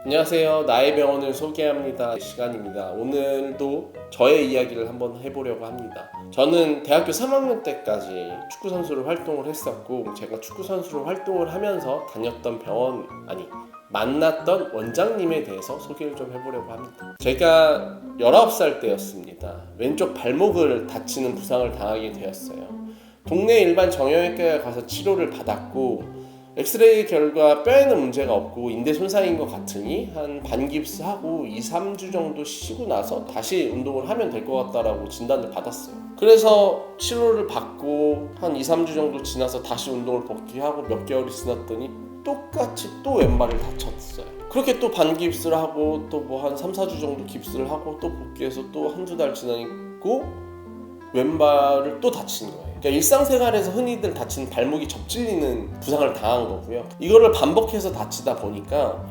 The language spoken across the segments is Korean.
안녕하세요. 나의 병원을 소개합니다 시간입니다. 오늘도 저의 이야기를 한번 해보려고 합니다. 저는 대학교 3학년 때까지 축구 선수로 활동을 했었고, 제가 축구 선수로 활동을 하면서 다녔던 만났던 원장님에 대해서 소개를 좀 해보려고 합니다. 제가 19살 때였습니다. 왼쪽 발목을 다치는 부상을 당하게 되었어요. 동네 일반 정형외과에 가서 치료를 받았고, 엑스레이 결과 뼈에는 문제가 없고 인대 손상인 것 같으니 한 반깁스하고 2-3주 정도 쉬고 나서 다시 운동을 하면 될 것 같다라고 진단을 받았어요. 그래서 치료를 받고 한 2-3주 정도 지나서 다시 운동을 복귀하고 몇 개월이 지났더니 똑같이 또 왼발을 다쳤어요. 그렇게 또 반깁스를 하고 또 뭐 한 3-4주 정도 깁스를 하고 또 복귀해서 또 한두 달 지나고 왼발을 또 다친 거예요. 그러니까 일상생활에서 흔히들 다치는 발목이 접질리는 부상을 당한 거고요. 이거를 반복해서 다치다 보니까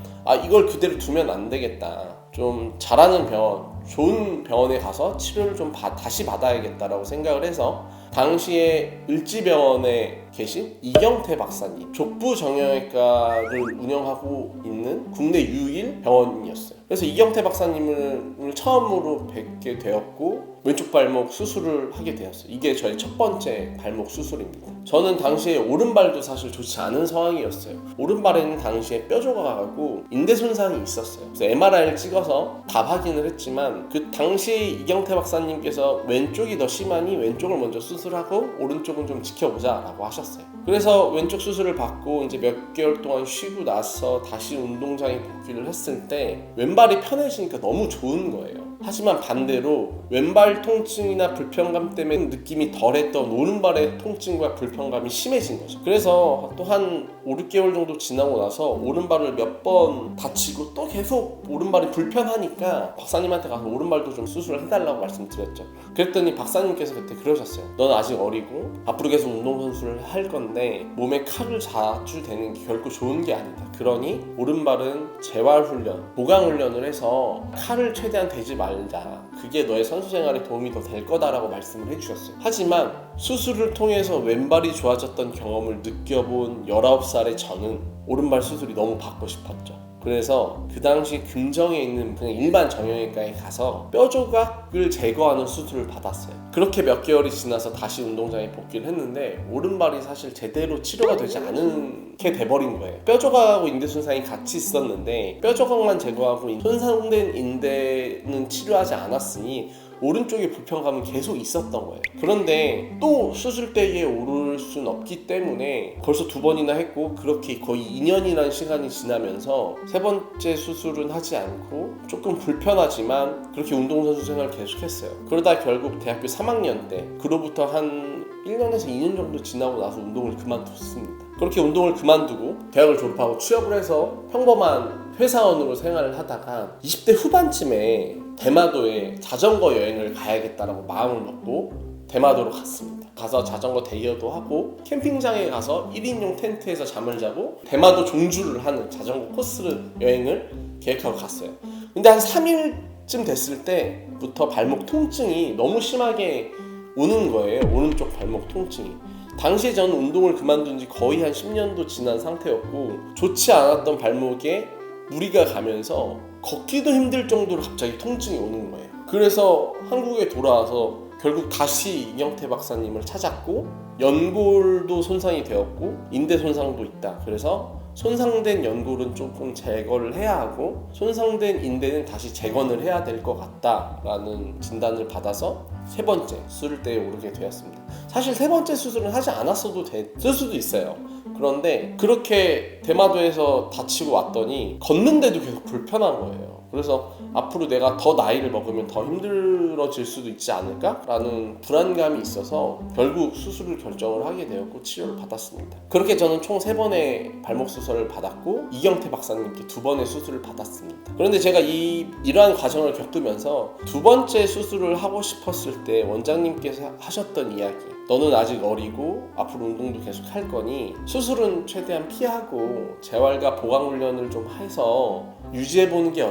이걸 그대로 두면 안 되겠다. 좀 잘하는 병원, 좋은 병원에 가서 치료를 좀 다시 받아야겠다라고 생각을 해서 당시에 을지병원에 계신 이경태 박사님, 족부 정형외과를 운영하고 있는 국내 유일 병원이었어요. 그래서 이경태 박사님을 처음으로 뵙게 되었고 왼쪽 발목 수술을 하게 되었어요. 이게 저의 첫 번째 발목 수술입니다. 저는 당시에 오른발도 사실 좋지 않은 상황이었어요. 오른발에는 당시에 뼈 조각하고 인대 손상이 있었어요. 그래서 MRI를 찍어서 다 확인을 했지만 그 당시 이경태 박사님께서 왼쪽이 더 심하니 왼쪽을 먼저 수술하고 오른쪽은 좀 지켜보자 라고 하셨어요. 그래서 왼쪽 수술을 받고 이제 몇 개월 동안 쉬고 나서 다시 운동장에 복귀를 했을 때 왼발이 편해지니까 너무 좋은 거예요. 하지만 반대로 왼발 통증이나 불편감 때문에 느낌이 덜했던 오른발의 통증과 불편감이 심해진 거죠. 그래서 또 한 5-6개월 정도 지나고 나서 오른발을 몇 번 다치고 또 계속 오른발이 불편하니까 박사님한테 가서 오른발도 좀 수술을 해달라고 말씀드렸죠. 그랬더니 박사님께서 그때 그러셨어요. 넌 아직 어리고 앞으로 계속 운동선수를 할 건데 몸에 칼을 자주 대는 게 결코 좋은 게 아니다. 그러니 오른발은 재활훈련, 보강훈련을 해서 칼을 최대한 대지 말자. 그게 너의 선수생활에 도움이 더 될 거다라고 말씀을 해주셨어요. 하지만 수술을 통해서 왼발이 좋아졌던 경험을 느껴본 19살의 저는 오른발 수술이 너무 받고 싶었죠. 그래서 그 당시 금정에 있는 그냥 일반 정형외과에 가서 뼈 조각을 제거하는 수술을 받았어요. 그렇게 몇 개월이 지나서 다시 운동장에 복귀를 했는데 오른발이 사실 제대로 치료가 되지 않게 돼버린 거예요. 뼈 조각하고 인대 손상이 같이 있었는데 뼈 조각만 제거하고 손상된 인대는 치료하지 않았으니 오른쪽의 불편감은 계속 있었던 거예요. 그런데 또 수술대에 오를 수는 없기 때문에 벌써 2번이나 했고 그렇게 거의 2년이라는 시간이 지나면서 세 번째 수술은 하지 않고 조금 불편하지만 그렇게 운동선수 생활을 계속했어요. 그러다 결국 대학교 3학년 때 그로부터 한 1년에서 2년 정도 지나고 나서 운동을 그만뒀습니다. 그렇게 운동을 그만두고 대학을 졸업하고 취업을 해서 평범한 회사원으로 생활을 하다가 20대 후반쯤에 대마도에 자전거 여행을 가야겠다라고 마음을 먹고 대마도로 갔습니다. 가서 자전거 대여도 하고 캠핑장에 가서 1인용 텐트에서 잠을 자고 대마도 종주를 하는 자전거 코스 여행을 계획하고 갔어요. 근데 한 3일쯤 됐을 때부터 발목 통증이 너무 심하게 오는 거예요. 오른쪽 발목 통증이. 당시에 저는 운동을 그만둔 지 거의 한 10년도 지난 상태였고 좋지 않았던 발목에 무리가 가면서 걷기도 힘들 정도로 갑자기 통증이 오는 거예요. 그래서 한국에 돌아와서 결국 다시 이경태 박사님을 찾았고 연골도 손상이 되었고 인대 손상도 있다. 그래서 손상된 연골은 조금 제거를 해야 하고 손상된 인대는 다시 재건을 해야 될 것 같다라는 진단을 받아서 세 번째 수술대에 오르게 되었습니다. 사실 세 번째 수술은 하지 않았어도 됐을 수도 있어요. 그런데 그렇게 대마도에서 다치고 왔더니 걷는데도 계속 불편한 거예요. 그래서 앞으로 내가 더 나이를 먹으면 더 힘들어질 수도 있지 않을까? 라는 불안감이 있어서 결국 수술을 결정을 하게 되었고 치료를 받았습니다. 그렇게 저는 총 3번의 발목 수술을 받았고 이경태 박사님께 2번의 수술을 받았습니다. 그런데 제가 이러한 과정을 겪으면서 2번째 수술을 하고 싶었을 때 원장님께서 하셨던 이야기, 너는 아직 어리고 앞으로 운동도 계속 할 거니 수술은 최대한 피하고 재활과 보강훈련을 좀 해서 유지해보는 게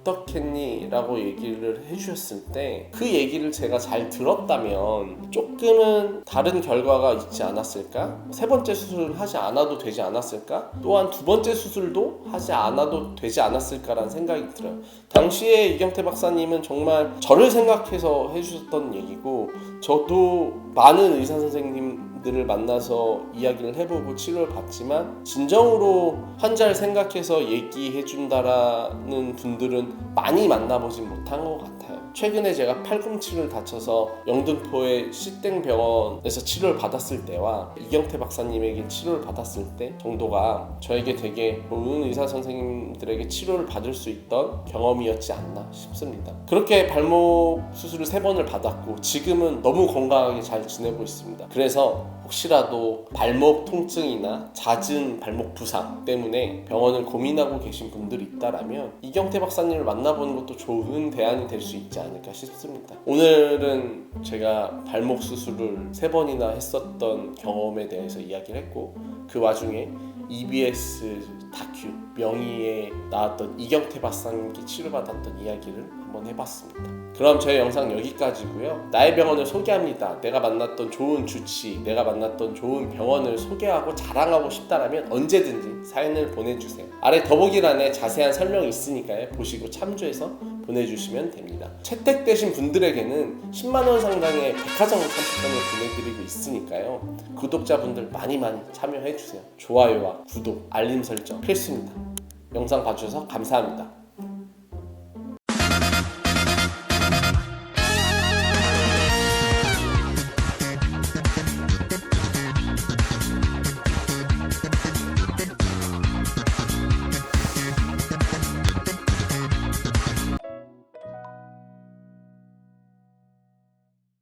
어떻겠니? 라고 얘기를 해주셨을 때 그 얘기를 제가 잘 들었다면 조금은 다른 결과가 있지 않았을까? 세 번째 수술을 하지 않아도 되지 않았을까? 또한 두 번째 수술도 하지 않아도 되지 않았을까라는 생각이 들어요. 당시에 이경태 박사님은 정말 저를 생각해서 해주셨던 얘기고, 저도 많은 의사 선생님들을 만나서 이야기를 해보고 치료를 받지만 진정으로 환자를 생각해서 얘기해준다라는 분들은 많이 만나보진 못한 것 같아요. 최근에 제가 팔꿈치를 다쳐서 영등포의 C땡병원에서 치료를 받았을 때와 이경태 박사님에게 치료를 받았을 때 정도가 저에게 되게 좋은 의사 선생님들에게 치료를 받을 수 있던 경험이었지 않나 싶습니다. 그렇게 발목 수술을 3번을 받았고 지금은 너무 건강하게 잘 지내고 있습니다. 그래서 혹시라도 발목 통증이나 잦은 발목 부상 때문에 병원을 고민하고 계신 분들이 있다라면 이경태 박사님을 만나보는 것도 좋은 대안이 될 수 있지 않을까 싶습니다. 오늘은 제가 발목 수술을 3번이나 했었던 경험에 대해서 이야기를 했고, 그 와중에 EBS 다큐 명의에 나왔던 이경태 박사님께 치료받았던 이야기를 한번 해봤습니다. 그럼 저희 영상 여기까지고요. 나의 병원을 소개합니다. 내가 만났던 좋은 주치, 내가 만났던 좋은 병원을 소개하고 자랑하고 싶다라면 언제든지 사연을 보내주세요. 아래 더보기란에 자세한 설명이 있으니까요. 보시고 참조해서 보내주시면 됩니다. 채택되신 분들에게는 10만원 상당의 백화점 상품권을 보내드리고 있으니까요. 구독자분들 많이 참여해주세요. 좋아요와 구독, 알림 설정 필수입니다. 영상 봐주셔서 감사합니다.